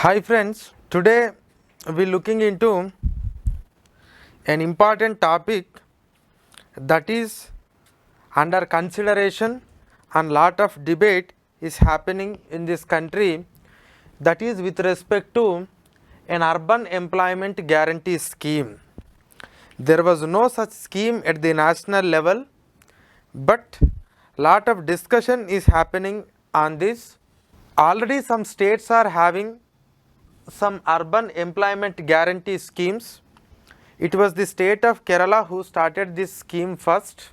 Hi friends, today we are looking into an important topic that is under consideration and lot of debate is happening in this country, that is with respect to an urban employment guarantee scheme. There was no such scheme at the national level, but lot of discussion is happening on this. Already some states are having some urban employment guarantee schemes. It was the state of Kerala who started this scheme first.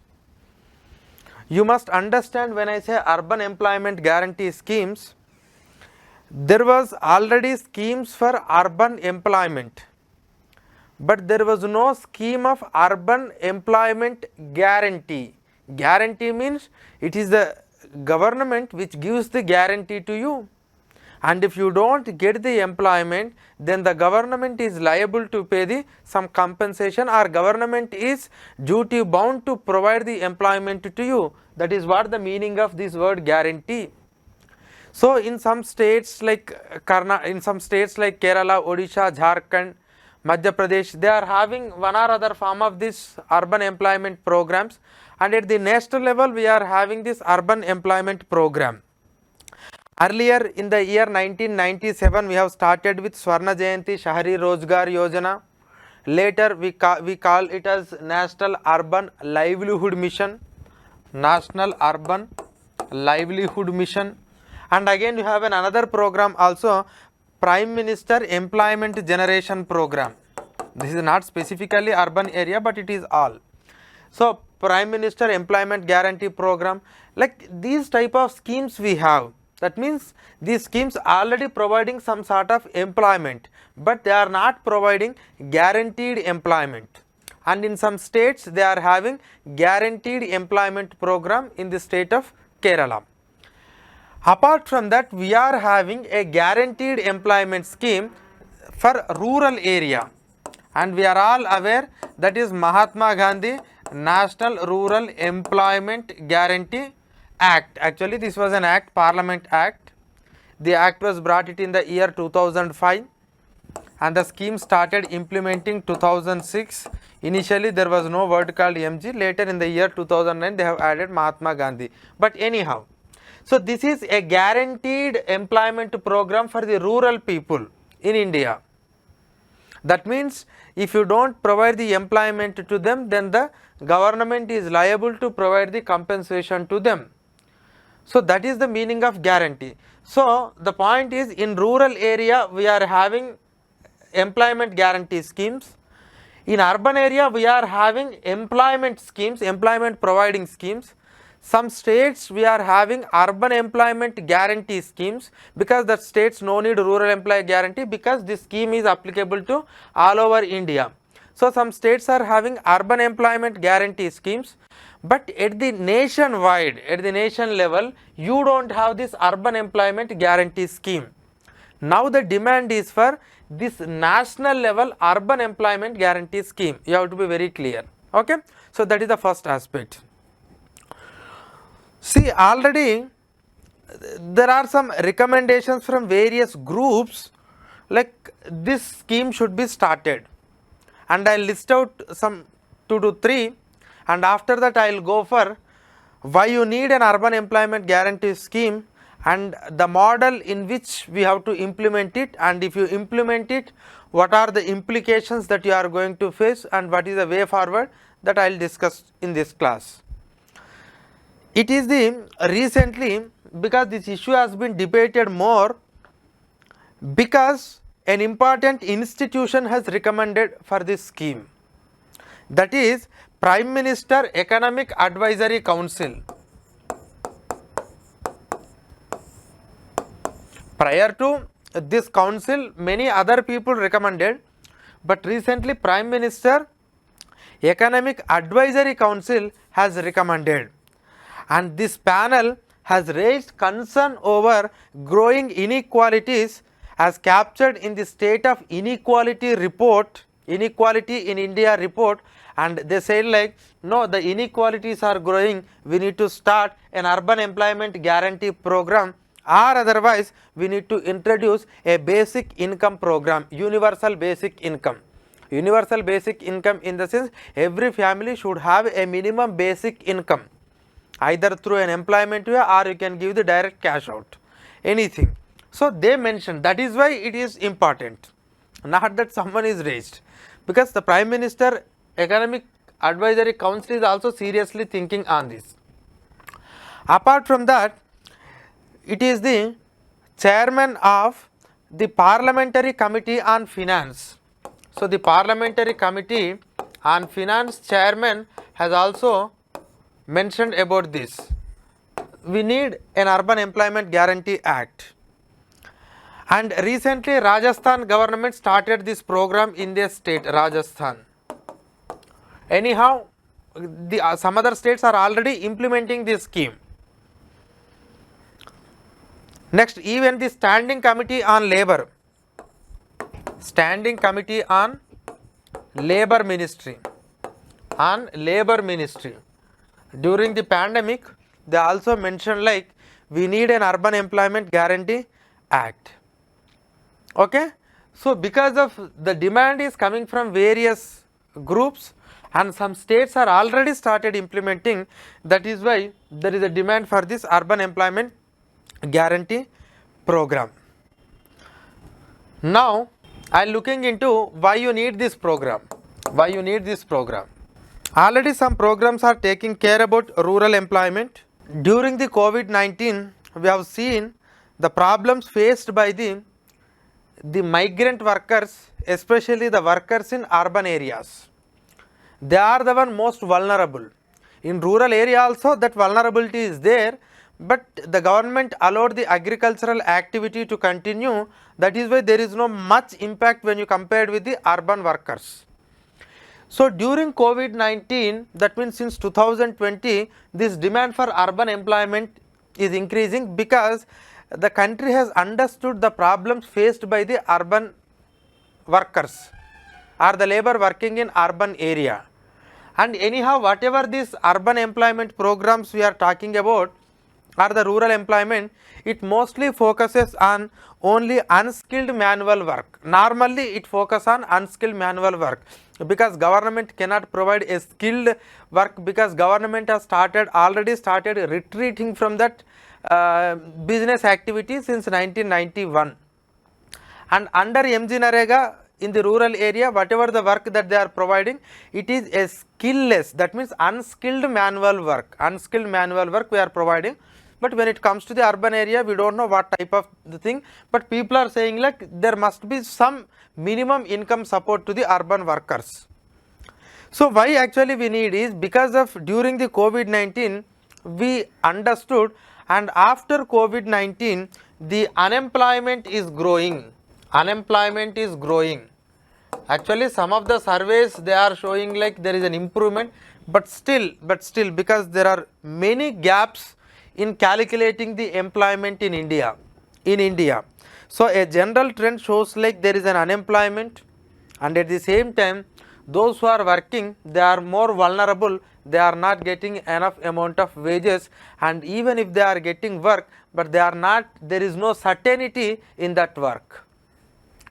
You must understand, when I say urban employment guarantee schemes, there was already schemes for urban employment, but there was no scheme of urban employment guarantee. Guarantee means it is the government which gives the guarantee to you, and if you don't get the employment, then the government is liable to pay some compensation, or government is duty bound to provide the employment to you. That is what the meaning of this word guarantee. So in some states like Kerala, Odisha, Jharkhand, Madhya Pradesh, they are having one or other form of this urban employment programs, and at the national level we are having this urban employment program. Earlier in the year 1997 we have started with Swarna Jayanti Shahari Rozgar Yojana. Later we call it as National Urban Livelihood Mission. National Urban Livelihood Mission. And again you have another program also, Prime Minister Employment Generation Program. This is not specifically urban area, but it is all. So Prime Minister Employment Guarantee Program, like these type of schemes we have. That means these schemes are already providing some sort of employment, but they are not providing guaranteed employment. And in some states they are having guaranteed employment program in the state of Kerala. Apart from that, we are having a guaranteed employment scheme for rural area, and we are all aware that is Mahatma Gandhi National Rural Employment Guarantee Act. Actually this was an act, Parliament Act. The act was brought it in the year 2005, and the scheme started implementing 2006. Initially there was no word called MG. Later in the year 2009 they have added Mahatma Gandhi. But anyhow, so this is a guaranteed employment program for the rural people in India. That means if you don't provide the employment to them, then the government is liable to provide the compensation to them. So that is the meaning of guarantee. So the point is, in rural area we are having employment guarantee schemes. In urban area we are having employment schemes, employment providing schemes. Some states we are having urban employment guarantee schemes, because the states no need rural employee guarantee, because this scheme is applicable to all over India. So some states are having urban employment guarantee schemes, but at the nationwide, at the nation level, you don't have this urban employment guarantee scheme. Now the demand is for this national level urban employment guarantee scheme. You have to be very clear. Okay, so that is the first aspect. See, already there are some recommendations from various groups, like this scheme should be started, and I will list out some 2 to 3, and after that I will go for why you need an urban employment guarantee scheme, and the model in which we have to implement it, and if you implement it, what are the implications that you are going to face, and what is the way forward, that I will discuss in this class. It is the recently, because this issue has been debated more, because an important institution has recommended for this scheme, that is Prime Minister Economic Advisory Council. Prior to this council many other people recommended, but recently Prime Minister Economic Advisory Council has recommended, and this panel has raised concern over growing inequalities as captured in the State of Inequality report, Inequality in India report, and they said like, no, the inequalities are growing, we need to start an urban employment guarantee program or otherwise we need to introduce a basic income program, universal basic income. Universal basic income in the sense every family should have a minimum basic income, either through an employment way or you can give the direct cash out, anything. So they mentioned that is why it is important, not that someone is raised, because the Prime Minister Economic Advisory Council is also seriously thinking on this. Apart from that, it is the chairman of the Parliamentary Committee on Finance. So the Parliamentary Committee on Finance chairman has also mentioned about this. We need an Urban Employment Guarantee Act. And recently Rajasthan government started this program in their state, Rajasthan. Anyhow, some other states are already implementing this scheme. Next, even the Standing Committee on Labour, Standing Committee on Labour Ministry, during the pandemic, they also mentioned like we need an Urban Employment Guarantee Act. Okay, so because of the demand is coming from various groups and some states are already started implementing, that is why there is a demand for this Urban Employment Guarantee program. Now I am looking into why you need this program. Why you need this program? Already some programs are taking care about rural employment. During the COVID-19, we have seen the problems faced by the migrant workers, especially the workers in urban areas. They are the one most vulnerable. In rural area also that vulnerability is there, but the government allowed the agricultural activity to continue. That is why there is no much impact when you compared with the urban workers. So during COVID-19, that means since 2020, this demand for urban employment is increasing because the country has understood the problems faced by the urban workers or the labor working in urban area. And anyhow, whatever these urban employment programs we are talking about or the rural employment, it mostly focuses on only unskilled manual work. Normally it focuses on unskilled manual work because government cannot provide a skilled work, because government has already started retreating from that business activity since 1991. And under MG Narega in the rural area, whatever the work that they are providing, it is a skillless, that means unskilled manual work. Unskilled manual work we are providing. But when it comes to the urban area, we don't know what type of the thing, but people are saying like there must be some minimum income support to the urban workers. So why actually we need is because of during the COVID-19 we understood, and after COVID-19 the unemployment is growing. Unemployment is growing. Actually some of the surveys they are showing like there is an improvement, but still because there are many gaps in calculating the employment in India. So a general trend shows like there is an unemployment, and at the same time those who are working, they are more vulnerable. They are not getting enough amount of wages, and even if they are getting work, but there is no certainty in that work.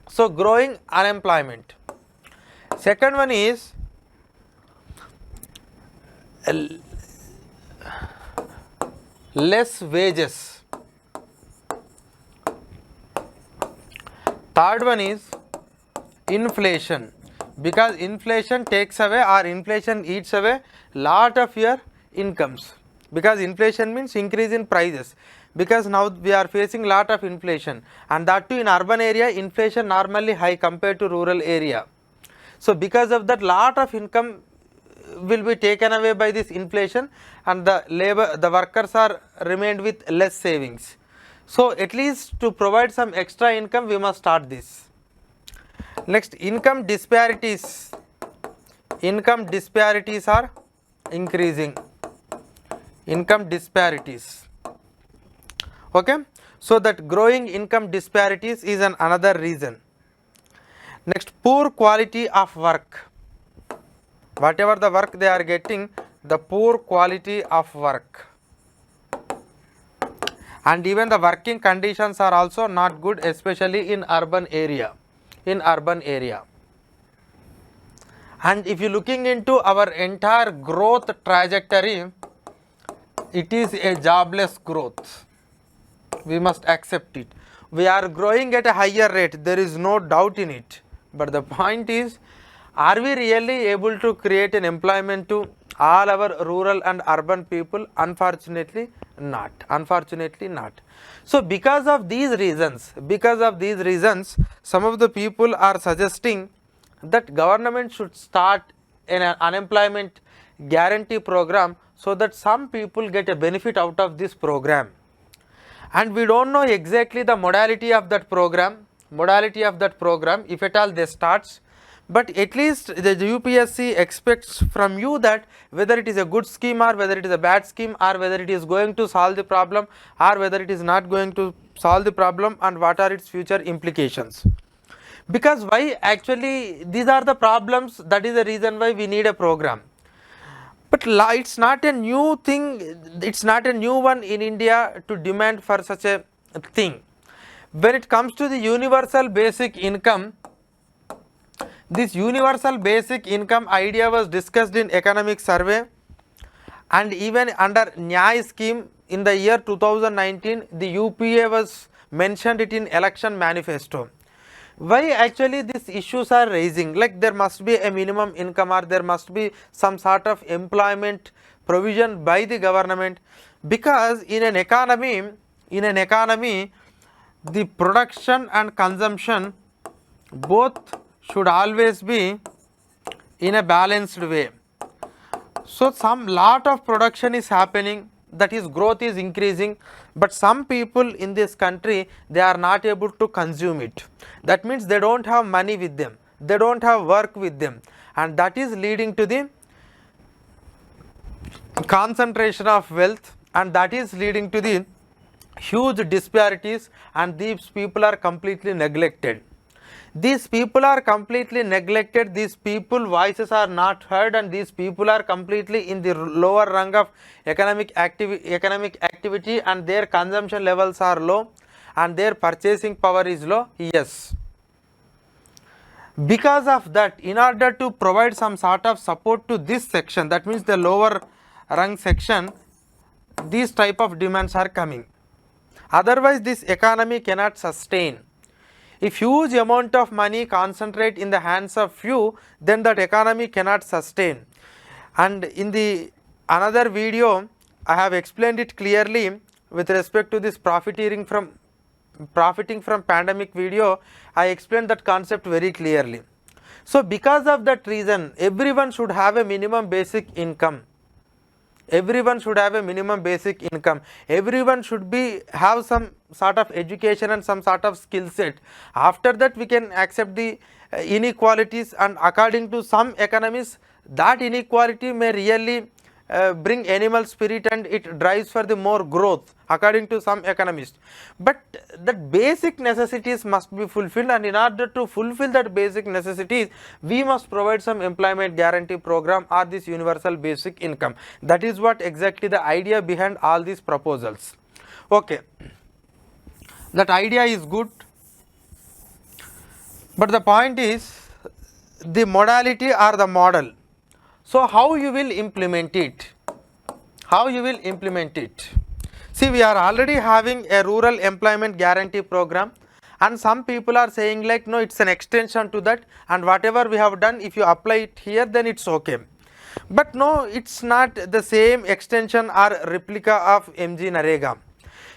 So growing unemployment. Second one is less wages. Third one is inflation, because inflation takes away or inflation eats away lot of your incomes, because inflation means increase in prices, because now we are facing lot of inflation, and that too in urban area inflation normally high compared to rural area. So because of that lot of income will be taken away by this inflation, and the workers are remained with less savings. So at least to provide some extra income we must start this. Next, income disparities. Income disparities are increasing. Income disparities. Okay, so that growing income disparities is another reason. Next, poor quality of work. Whatever the work they are getting, the poor quality of work. and even the working conditions are also not good, especially in urban area. And if you looking into our entire growth trajectory, it is a jobless growth. We must accept it. We are growing at a higher rate, there is no doubt in it. But the point is, are we really able to create an employment to all our rural and urban people? Unfortunately not. So because of these reasons, some of the people are suggesting that government should start an unemployment guarantee program, so that some people get a benefit out of this program. And we don't know exactly the modality of that program, if at all they starts, but at least the UPSC expects from you that whether it is a good scheme or whether it is a bad scheme, or whether it is going to solve the problem or whether it is not going to solve the problem, and what are its future implications. Because why actually these are the problems, that is the reason why we need a program. But it's not a new thing, it's not a new one in India to demand for such a thing. When it comes to the universal basic income, this universal basic income idea was discussed in economic survey, and even under Nyay scheme in the year 2019, the UPA was mentioned it in election manifesto. Why actually these issues are raising, like there must be a minimum income or there must be some sort of employment provision by the government? Because in an economy, the production and consumption both should always be in a balanced way. So some lot of production is happening, that is growth is increasing, but some people in this country, they are not able to consume it. That means they don't have money with them, they don't have work with them, and that is leading to the concentration of wealth, and that is leading to the huge disparities, and these people are completely neglected. These people voices are not heard, and these people are completely in the lower rung of economic activity, and their consumption levels are low and their purchasing power is low. Yes, because of that, in order to provide some sort of support to this section, that means the lower rung section, these type of demands are coming. Otherwise this economy cannot sustain. If huge amount of money concentrate in the hands of few, then that economy cannot sustain. And in the another video, I have explained it clearly with respect to this profiting from pandemic video. I explained that concept very clearly. So because of that reason, everyone should have a minimum basic income. Everyone should have a minimum basic income. Everyone should have some sort of education and some sort of skill set. After that we can accept the inequalities, and according to some economists, that inequality may really bring animal spirit and it drives for the more growth, according to some economists. But that basic necessities must be fulfilled, and in order to fulfill that basic necessities, we must provide some employment guarantee program or this universal basic income. That is what exactly the idea behind all these proposals. Okay, that idea is good, but the point is the modality or the model. So how you will implement it? See, we are already having a rural employment guarantee program, and some people are saying like, no, it's an extension to that, and whatever we have done, if you apply it here, then it's okay. But no, it's not the same extension or replica of MG Narega,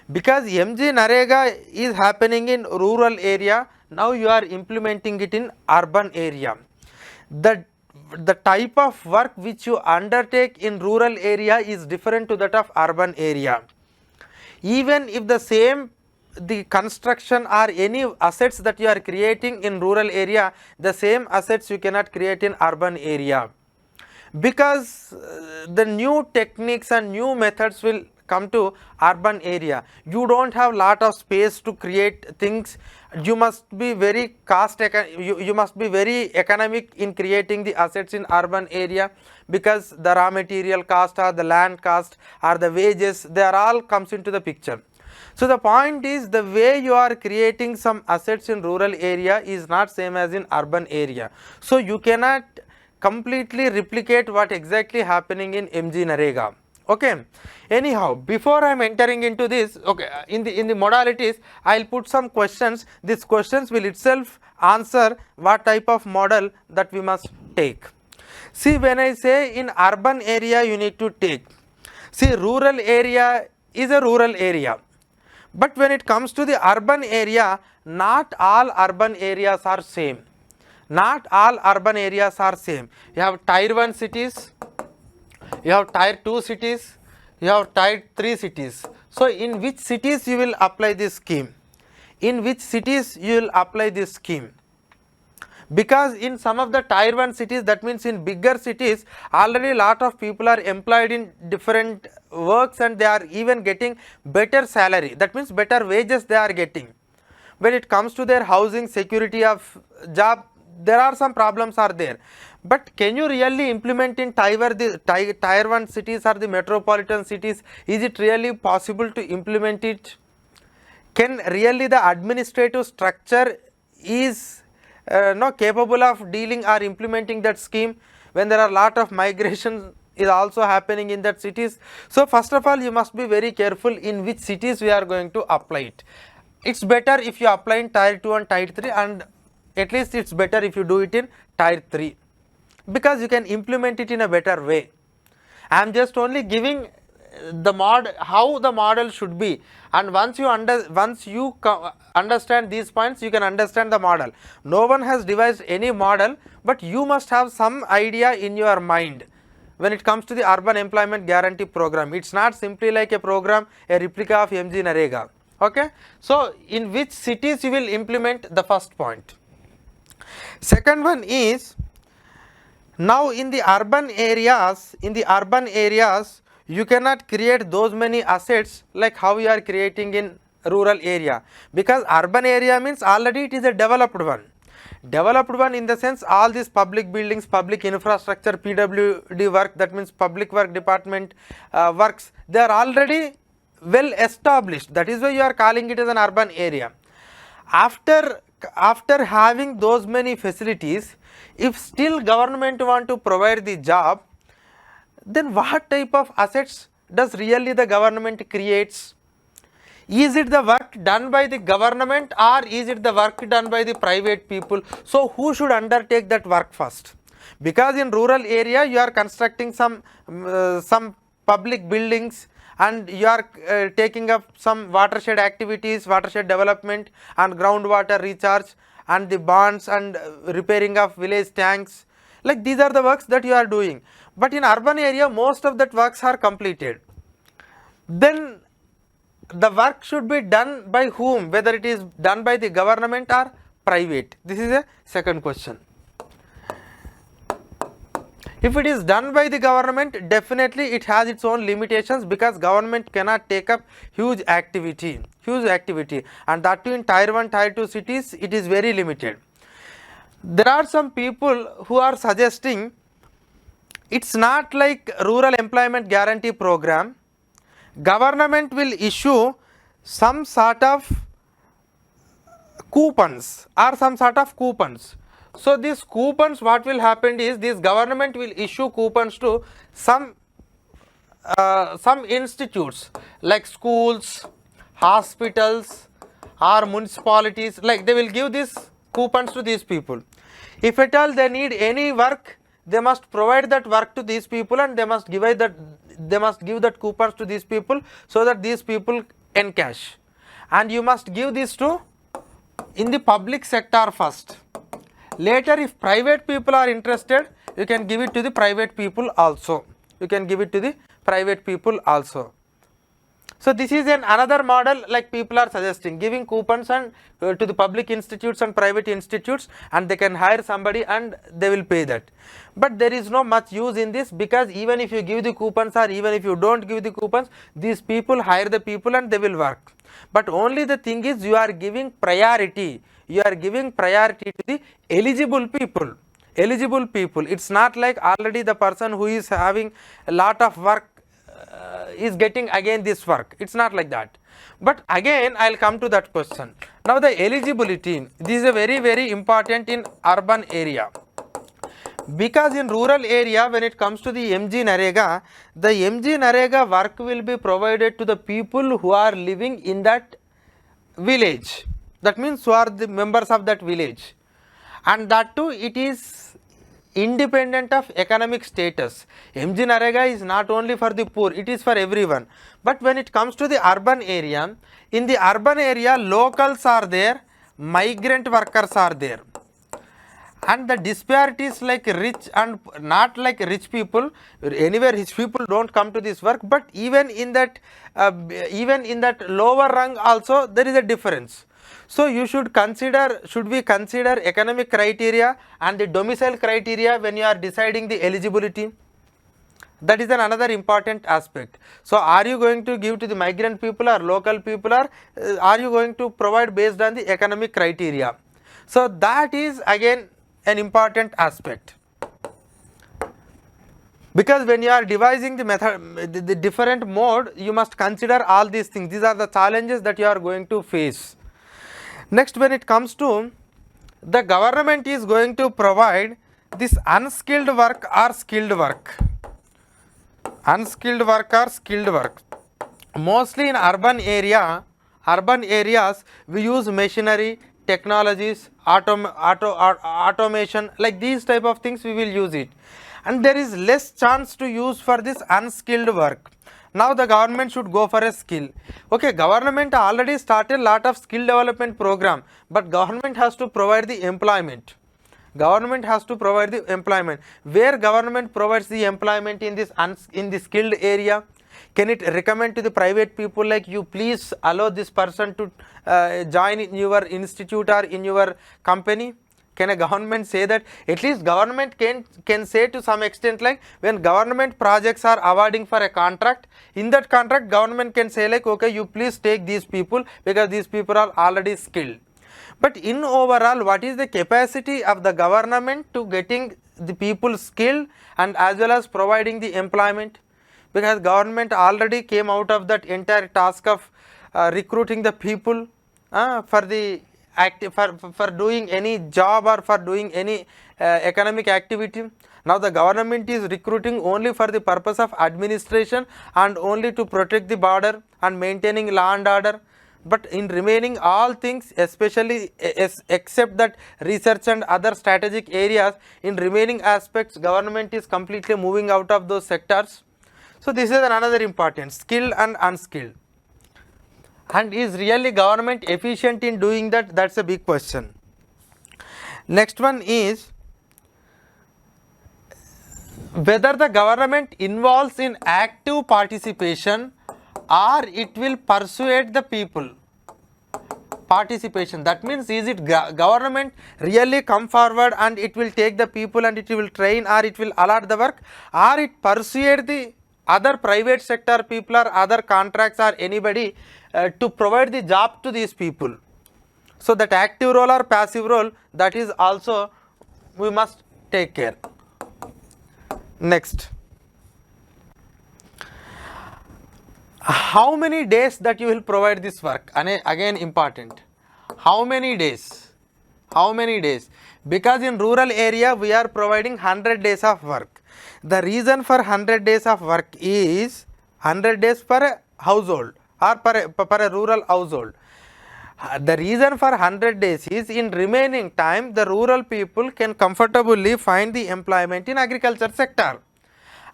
because MG Narega is happening in rural area. Now you are implementing it in urban area. The type of work which you undertake in rural area is different to that of urban area. Even if the construction or any assets that you are creating in rural area, the same assets you cannot create in urban area, because the new techniques and new methods will come to urban area. You don't have lot of space to create things. You must be very you must be very economic in creating the assets in urban area, because the raw material cost or the land cost or the wages, they are all comes into the picture. So the point is, the way you are creating some assets in rural area is not same as in urban area. So you cannot completely replicate what exactly happening in MG Narega. Okay. Anyhow, before I am entering into this, okay, in the modalities, I will put some questions. These questions will itself answer what type of model that we must take. See, when I say in urban area you need to take, see, rural area is a rural area, but when it comes to the urban area, not all urban areas are same. Not all urban areas are same. You have tier 1 cities, you have tier 2 cities, you have tier 3 cities. So in which cities you will apply this scheme? In which cities you will apply this scheme? Because in some of the tier 1 cities, that means in bigger cities, already lot of people are employed in different works and they are even getting better salary, that means better wages they are getting. When it comes to their housing, security of job, there are some problems are there. But can you really implement in tier 1 cities or the metropolitan cities? Is it really possible to implement it? Can really the administrative structure is not capable of dealing or implementing that scheme when there are lot of migration is also happening in that cities? So first of all, you must be very careful in which cities we are going to apply it. It's better if you apply in tier 2 and tier 3, and at least it's better if you do it in tier 3, because you can implement it in a better way. I am just only giving the how the model should be, and once you understand these points, you can understand the model. No one has devised any model, but you must have some idea in your mind when it comes to the urban employment guarantee program. It's not simply like a program, a replica of MG Narega. Okay. So in which cities you will implement, the first point. Second one is, now in the urban areas, you cannot create those many assets like how you are creating in rural area, because urban area means already it is a developed one. Developed one in the sense, all these public buildings, public infrastructure, PWD work, that means public work department works, they are already well established. That is why you are calling it as an urban area. After having those many facilities, if still government want to provide the job, then what type of assets does really the government creates? Is it the work done by the government or is it the work done by the private people? So who should undertake that work first? Because in rural area you are constructing some public buildings, and you are taking up some watershed activities, watershed development and groundwater recharge and the bonds and repairing of village tanks. Like these are the works that you are doing. But in urban area, most of that works are completed. Then the work should be done by whom? Whether it is done by the government or private. This is a second question. If it is done by the government, definitely it has its own limitations, because government cannot take up huge activity, and that too in tier 1, tier 2 cities, it is very limited. There are some people who are suggesting it's not like rural employment guarantee program. Government will issue some sort of coupons or some sort of coupons. So these coupons, what will happen is, this government will issue coupons to some institutes like schools, hospitals or municipalities. Like they will give these coupons to these people. If at all they need any work, they must provide that work to these people, and they must give that coupons to these people, so that these people encash. And you must give this to in the public sector first. Later, if private people are interested, you can give it to the private people also. So this is another model, like people are suggesting, giving coupons and to the public institutes and private institutes, and they can hire somebody and they will pay that. But there is no much use in this, because even if you give the coupons or even if you don't give the coupons, these people hire the people and they will work. But only the thing is, you are giving priority. You are giving priority to the eligible people. It's not like already the person who is having a lot of work is getting again this work. It's not like that. But again I will come to that question. Now the eligibility, this is a very very important in urban area, because in rural area when it comes to the MG Narega, the MG Narega work will be provided to the people who are living in that village, that means who are the members of that village, and that too it is independent of economic status. MG Narega is not only for the poor, it is for everyone. But when it comes to the urban area, in the urban area locals are there, migrant workers are there, and the disparities like rich and not like rich people, anywhere rich people don't come to this work, but even in that lower rung also there is a difference. So you should we consider economic criteria and the domicile criteria when you are deciding the eligibility? That is another important aspect. So are you going to give to the migrant people or local people, or are you going to provide based on the economic criteria? So that is again an important aspect, because when you are devising the method, the different mode, you must consider all these things. These are the challenges that you are going to face. Next, when it comes to the government is going to provide this unskilled work or skilled work, unskilled work or skilled work. Mostly in urban areas we use machinery, technologies, automation, like these type of things we will use it, and there is less chance to use for this unskilled work. Now the government should go for a skill. Okay, government already started lot of skill development program, but government has to provide the employment. Government has to provide the employment. Where government provides the employment in this in the skilled area? Can it recommend to the private people like, you please allow this person to join in your institute or in your company? Can a government say that? At least government can say to some extent, like when government projects are awarding for a contract, in that contract government can say like, okay, you please take these people because these people are already skilled. But in overall, what is the capacity of the government to getting the people skilled and as well as providing the employment? Because government already came out of that entire task of recruiting the people for the for doing any job or for doing any economic activity. Now the government is recruiting only for the purpose of administration and only to protect the border and maintaining law and order. But in remaining all things, especially except that research and other strategic areas, in remaining aspects government is completely moving out of those sectors. So this is another important, skilled and unskilled. And is really government efficient in doing that? That's a big question. Next one is whether the government involves in active participation or it will persuade the people. Participation, that means is it government really come forward and it will take the people and it will train or it will allot the work, or it persuade the other private sector people or other contracts or anybody to provide the job to these people. So that active role or passive role, that is also we must take care. Next, how many days that you will provide this work? And again important, how many days? How many days? Because in rural area we are providing 100 days of work. The reason for 100 days of work is 100 days per household or per a rural household. The reason for 100 days is in remaining time the rural people can comfortably find the employment in agriculture sector.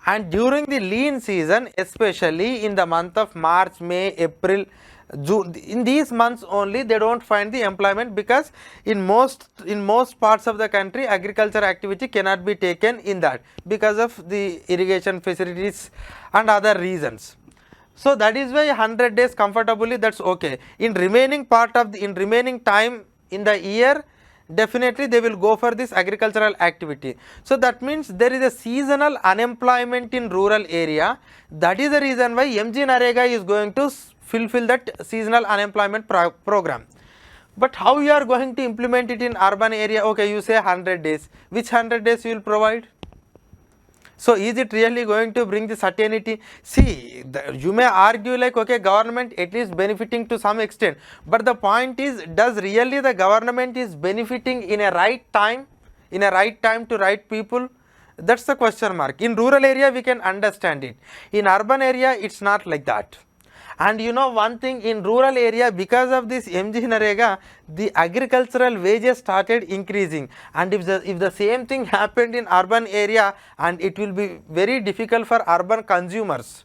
And during the lean season, especially in the month of March, May, April, June, in these months only they don't find the employment, because in most parts of the country agriculture activity cannot be taken in that because of the irrigation facilities and other reasons. So that is why 100 days comfortably, that's okay. In remaining part of the remaining time in the year, definitely they will go for this agricultural activity. So that means there is a seasonal unemployment in rural area. That is the reason why MG Narega is going to fulfill that seasonal unemployment program. But how you are going to implement it in urban area? Okay, you say 100 days. Which 100 days you will provide? So is it really going to bring the certainty? See, you may argue like, okay, government at least benefiting to some extent, but the point is, does really the government is benefiting in a right time, to right people? That's the question mark. In rural area we can understand it, in urban area it's not like that. And you know one thing, in rural area, because of this MG Narega, the agricultural wages started increasing, and if the same thing happened in urban area, and it will be very difficult for urban consumers.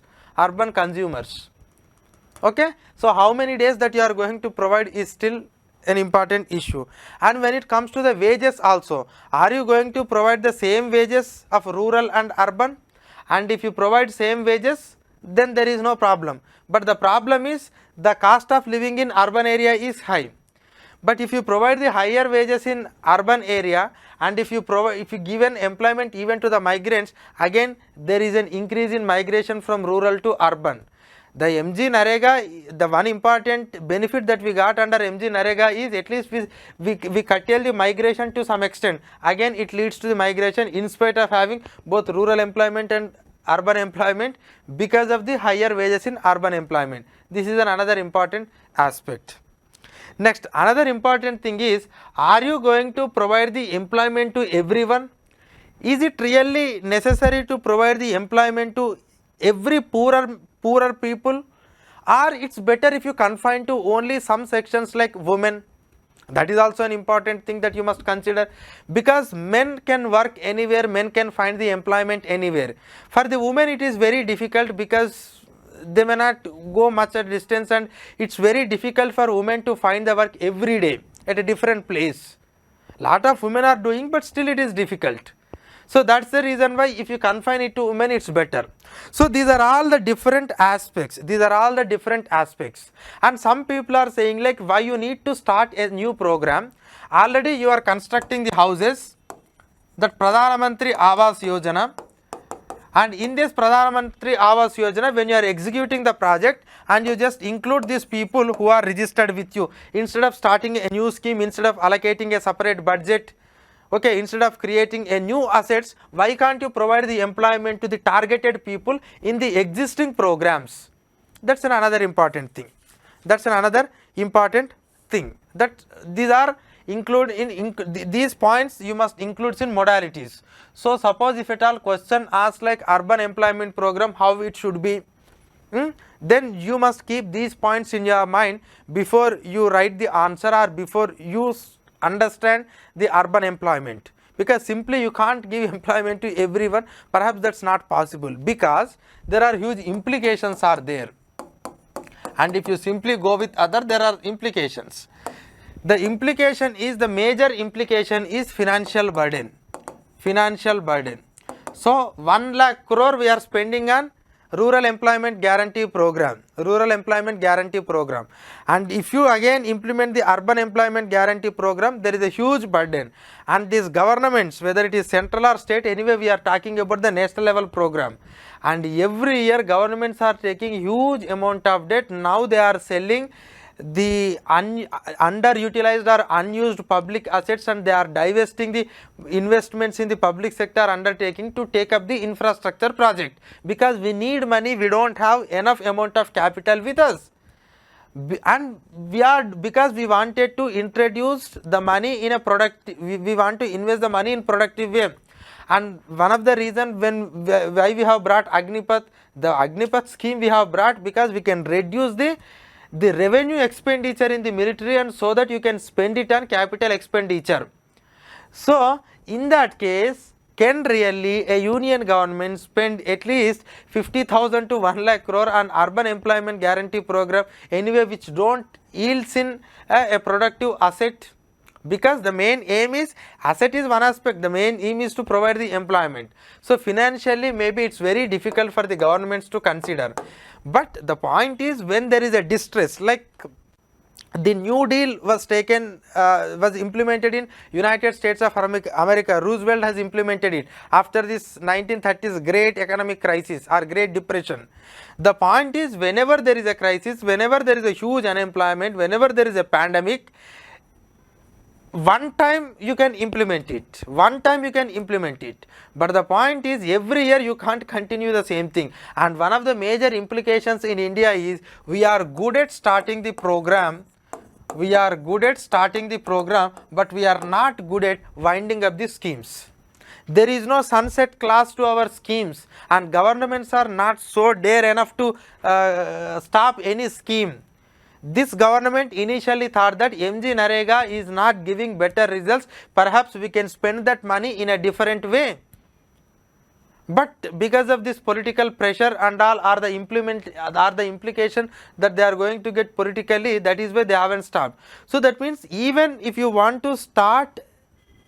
Okay, so how many days that you are going to provide is still an important issue. And when it comes to the wages also, are you going to provide the same wages of rural and urban? And if you provide same wages, then there is no problem. But the problem is, the cost of living in urban area is high. But if you provide the higher wages in urban area, and if you give an employment even to the migrants, again there is an increase in migration from rural to urban. The MG Narega, the one important benefit that we got under MG Narega is, at least we curtail the migration to some extent. Again it leads to the migration in spite of having both rural employment and urban employment, because of the higher wages in urban employment. This is another important aspect. Next, another important thing is, are you going to provide the employment to everyone? Is it really necessary to provide the employment to every poorer people, or it's better if you confine to only some sections like women? That is also an important thing that you must consider, because men can work anywhere, men can find the employment anywhere. For the women it is very difficult, because they may not go much a distance, and it's very difficult for women to find the work every day at a different place. Lot of women are doing, but still it is difficult. So that's the reason why if you confine it to women, it's better. So these are all the different aspects. And some people are saying like, why you need to start a new program? Already you are constructing the houses, that Pradhan Mantri Awas Yojana. And in this Pradhan Mantri Awas Yojana, when you are executing the project, and you just include these people who are registered with you, instead of starting a new scheme, instead of allocating a separate budget, okay, instead of creating a new assets, why can't you provide the employment to the targeted people in the existing programs? That's another important thing. That these are these points you must include in modalities. So suppose if at all question asks like urban employment program, how it should be, then you must keep these points in your mind before you write the answer, or before you understand the urban employment, because simply you can't give employment to everyone. Perhaps that's not possible, because there are huge implications are there, and if you simply go with other, there are implications. The major implication is financial burden. So 1 lakh crore we are spending on rural employment guarantee program, and if you again implement the urban employment guarantee program, there is a huge burden. And these governments, whether it is central or state, anyway we are talking about the national level program, and every year governments are taking huge amount of debt. Now they are selling the underutilized or unused public assets, and they are divesting the investments in the public sector undertaking to take up the infrastructure project, because we need money, we don't have enough amount of capital with us, and because we wanted to introduce the money in a we want to invest the money in productive way. And one of the reason why we have brought Agnipath, the Agnipath scheme we have brought, because we can reduce the revenue expenditure in the military, and so that you can spend it on capital expenditure. So in that case, can really a union government spend at least 50,000 to 1 lakh crore on urban employment guarantee program anyway, which don't yields in a productive asset? Because the main aim is, asset is one aspect, the main aim is to provide the employment. So financially maybe it's very difficult for the governments to consider. But the point is, when there is a distress, like the New Deal was implemented in United States of America. Roosevelt has implemented it after this 1930s great economic crisis or Great Depression. The point is, whenever there is a crisis, whenever there is a huge unemployment, whenever there is a pandemic, one time you can implement it, but the point is every year you can't continue the same thing. And one of the major implications in India is we are good at starting the program, but we are not good at winding up the schemes. There is no sunset clause to our schemes, and governments are not so dare enough to stop any scheme. This government initially thought that MG Narega is not giving better results, perhaps we can spend that money in a different way. But because of this political pressure and all are the implication that they are going to get politically, that is why they haven't stopped. So that means even if you want to start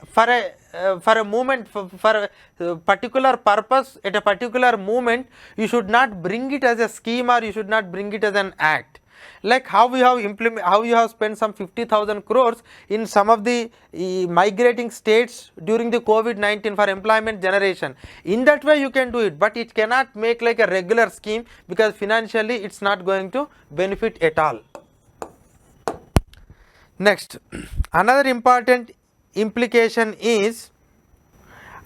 for a movement, for a particular purpose at a particular moment, you should not bring it as a scheme, or you should not bring it as an act. Like how you have spent some 50,000 crores in some of the migrating states during the COVID-19 for employment generation. In that way you can do it, but it cannot make like a regular scheme, because financially it's not going to benefit at all. Next, another important implication is,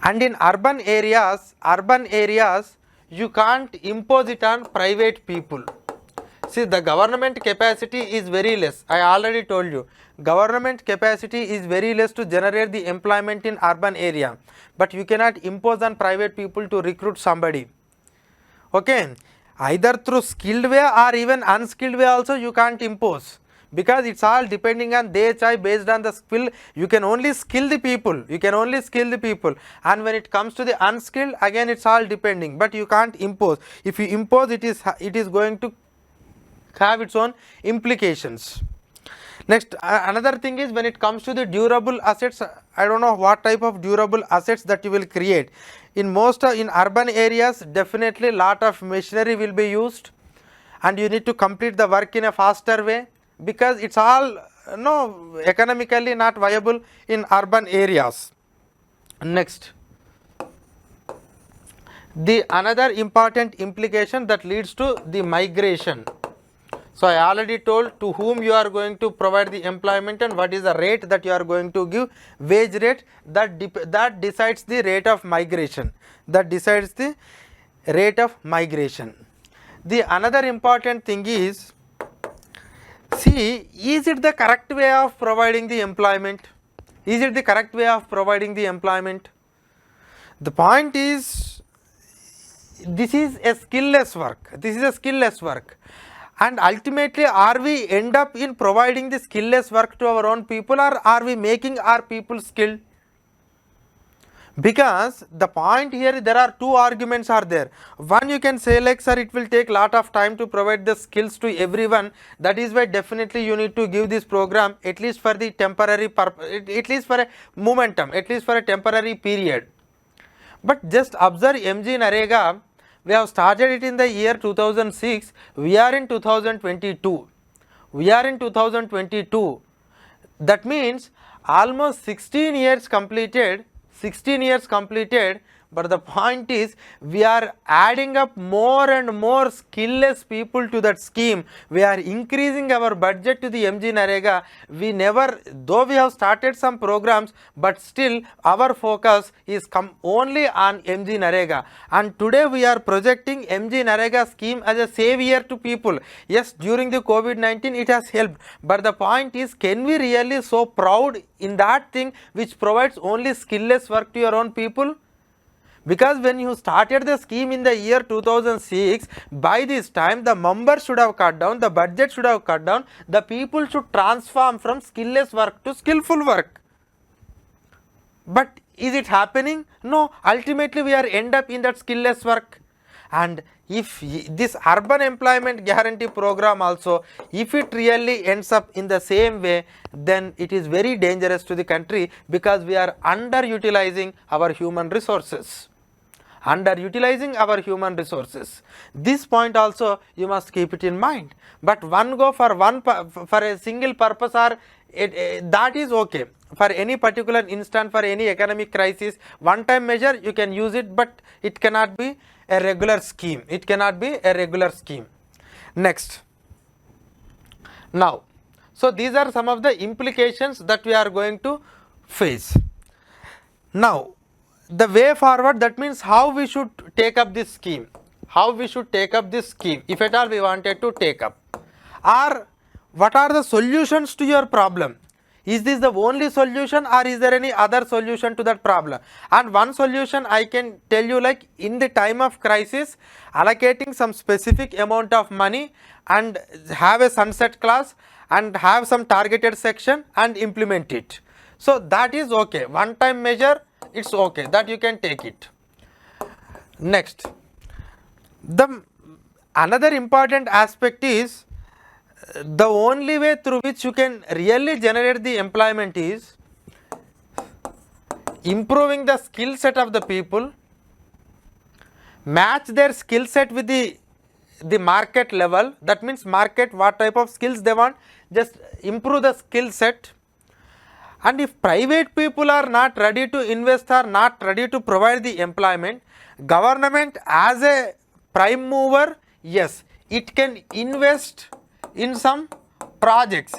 and in urban areas you can't impose it on private people. See, the government capacity is very less. I already told you, government capacity is very less to generate the employment in urban area, but you cannot impose on private people to recruit somebody. Okay, either through skilled way or even unskilled way also you can't impose, because it's all depending on DHI based on the skill. You can only skill the people, and when it comes to the unskilled, again it's all depending, but you can't impose. If you impose, it is going to have its own implications. Next, another thing is, when it comes to the durable assets, I don't know what type of durable assets that you will create. In urban areas, definitely lot of machinery will be used, and you need to complete the work in a faster way, because it's all economically not viable in urban areas. Next, the another important implication that leads to the migration. So I already told to whom you are going to provide the employment and what is the rate that you are going to give, wage rate, that decides the rate of migration. The another important thing is, see, is it the correct way of providing the employment? The point is, this is a skillless work. And ultimately, are we end up in providing the skillless work to our own people, or are we making our people skilled? Because the point here, there are two arguments are there. One, you can say like, sir, it will take lot of time to provide the skills to everyone. That is why definitely you need to give this program at least for the temporary purpose, at least for a momentum, at least for a temporary period. But just observe MG Narega. We have started it in the year 2006, we are in 2022. That means almost 16 years completed, but the point is, we are adding up more and more skillless people to that scheme. We are increasing our budget to the MG Narega. Though we have started some programs, but still our focus is only on MG Narega. And today we are projecting MG Narega scheme as a savior to people. Yes, during the COVID-19 it has helped, but the point is, can we really so proud in that thing which provides only skillless work to your own people? Because when you started the scheme in the year 2006, by this time the numbers should have cut down, the budget should have cut down, the people should transform from skillless work to skillful work. But is it happening? No, ultimately we are end up in that skillless work. And if this urban employment guarantee program also, if it really ends up in the same way, then it is very dangerous to the country, because we are underutilizing our human resources. This point also you must keep it in mind. But one go for a single purpose, or that is okay. For any particular instant, for any economic crisis, one time measure you can use it, but it cannot be a regular scheme. Next, now So these are some of the implications that we are going to face. Now the way forward, that means how we should take up this scheme, if at all we wanted to take up, or what are the solutions to your problem. Is this the only solution, or is there any other solution to that problem? And one solution I can tell you, like in the time of crisis, allocating some specific amount of money and have a sunset clause and have some targeted section and implement it. So that is okay, one time measure, it's okay, that you can take it. Next, the another important aspect is, the only way through which you can really generate the employment is improving the skill set of the people, match their skill set with the market level. That means market, what type of skills they want, just improve the skill set. And if private people are not ready to invest or not ready to provide the employment, government as a prime mover, yes, it can invest in some projects,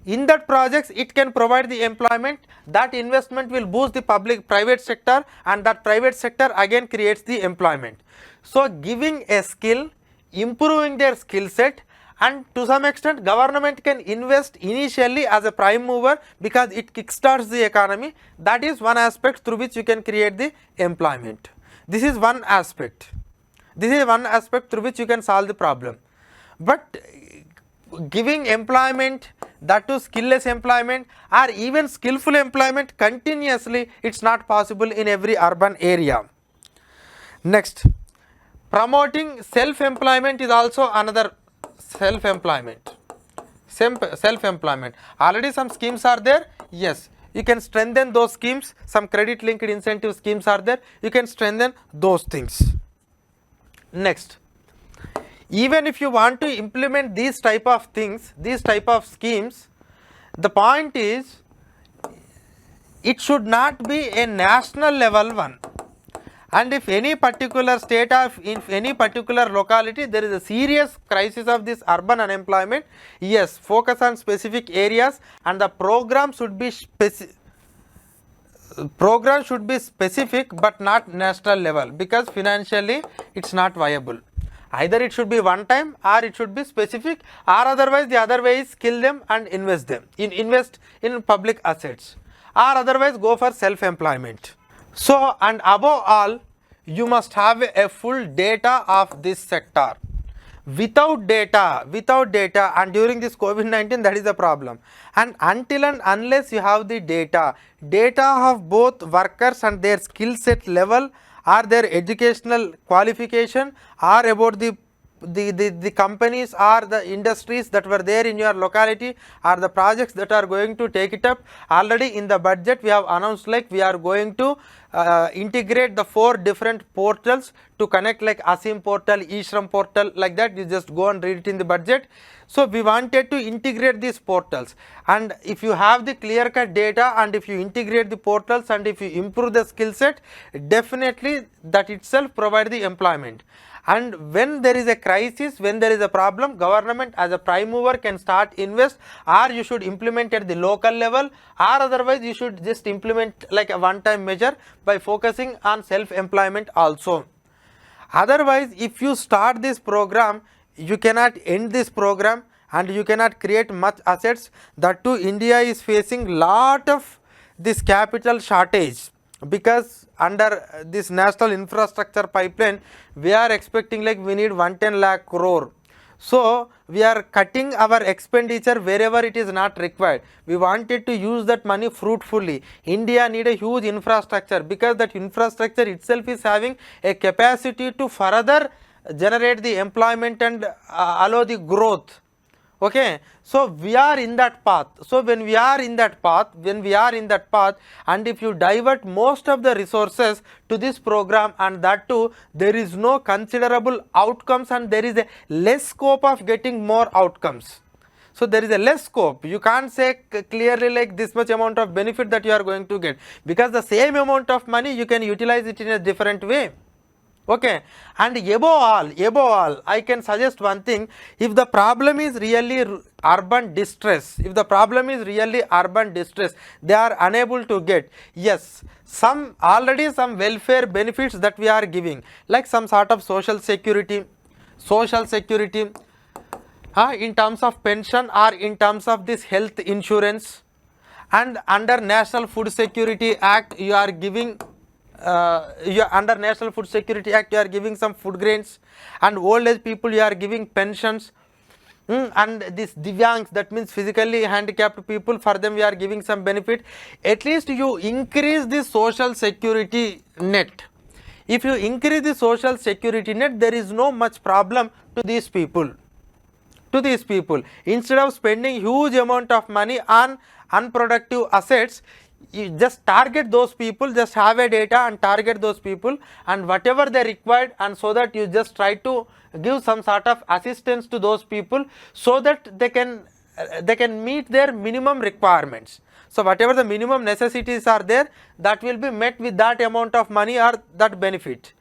in that projects it can provide the employment. That investment will boost the private sector, and that private sector again creates the employment. So giving a skill, improving their skill set, and to some extent government can invest initially as a prime mover because it kickstarts the economy. That is one aspect through which you can create the employment. This is one aspect through which you can solve the problem. But giving employment, that to skillless employment or even skillful employment continuously, it's not possible in every urban area. Next, promoting self-employment is also another. Self-employment, already some schemes are there, yes, you can strengthen those schemes. Some credit linked incentive schemes are there, you can strengthen those things. Next, even if you want to implement these type of things, these type of schemes, the point is it should not be a national level one. And if any particular state or if any particular locality there is a serious crisis of this urban unemployment, yes, focus on specific areas, and the program should be specific but not national level, because financially it's not viable. Either it should be one time or it should be specific, or otherwise the other way is kill them and invest in public assets, or otherwise go for self-employment. So, and above all, you must have a full data of this sector. Without data, and during this COVID-19, that is the problem. And until and unless you have the data of both workers and their skill set level, or their educational qualification, or about the companies or the industries that were there in your locality, or the projects that are going to take it up. Already in the budget we have announced, like we are going to integrate the 4 different portals to connect, like Asim portal, eShram portal, like that. You just go and read it in the budget. So we wanted to integrate these portals, and if you have the clear cut data, and if you integrate the portals, and if you improve the skill set, definitely that itself provide the employment. And when there is a crisis, when there is a problem, government as a prime mover can start invest, or you should implement at the local level, or otherwise you should just implement like a one time measure by focusing on self-employment also. Otherwise, if you start this program, you cannot end this program, and you cannot create much assets. That too, India is facing lot of this capital shortage, because under this national infrastructure pipeline we are expecting, like we need 110 lakh crore. So we are cutting our expenditure wherever it is not required. We wanted to use that money fruitfully. India need a huge infrastructure, because that infrastructure itself is having a capacity to further generate the employment and allow the growth. Okay, so we are in that path. So when we are in that path, and if you divert most of the resources to this program, and that too there is no considerable outcomes, and there is a less scope of getting more outcomes. So there is a less scope. You can't say clearly like this much amount of benefit that you are going to get, because the same amount of money you can utilize it in a different way. Okay, and above all, I can suggest one thing. If the problem is really urban distress, they are unable to get, yes, some welfare benefits that we are giving, like some sort of social security, in terms of pension or in terms of this health insurance, and under National Food Security Act you are giving under National Food Security Act you are giving some food grains, and old age people you are giving pensions, and this divyangs, that means physically handicapped people, for them we are giving some benefit. At least you increase the social security net. If you increase the social security net, there is no much problem to these people. Instead of spending huge amount of money on unproductive assets, you just target those people, just have a data and target those people, and whatever they required, and so that you just try to give some sort of assistance to those people, so that they can meet their minimum requirements. So whatever the minimum necessities are there, that will be met with that amount of money or that benefit.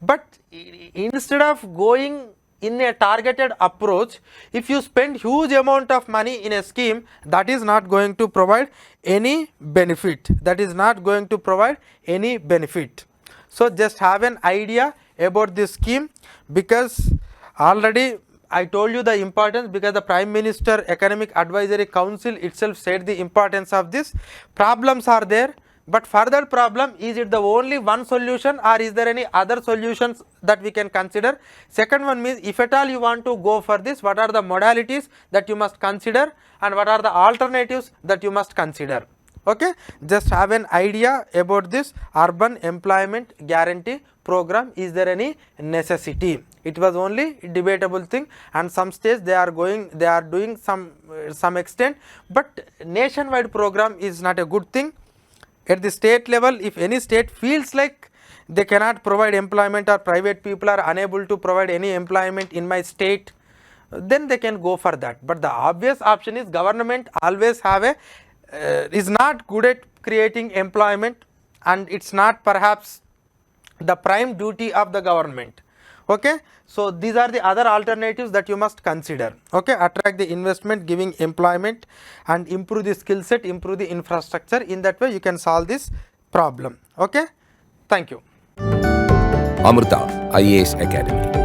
But instead of going in a targeted approach, if you spend huge amount of money in a scheme, that is not going to provide any benefit. So just have an idea about this scheme, because already I told you the importance, because the Prime Minister Economic Advisory Council itself said the importance of this. Problems are there, but further problem, is it the only one solution, or is there any other solutions that we can consider? Second one means, if at all you want to go for this, what are the modalities that you must consider, and what are the alternatives that you must consider? Okay, just have an idea about this urban employment guarantee program. Is there any necessity? It was only a debatable thing, and some states they are doing some extent, but nationwide program is not a good thing. At the state level, if any state feels like they cannot provide employment, or private people are unable to provide any employment in my state, then they can go for that. But the obvious option is, government always is not good at creating employment, and it's not perhaps the prime duty of the government. Okay, so these are the other alternatives that you must consider. Okay, attract the investment, giving employment, and improve the skill set, improve the infrastructure. In that way you can solve this problem. Okay, thank you. Amrita IAS Academy.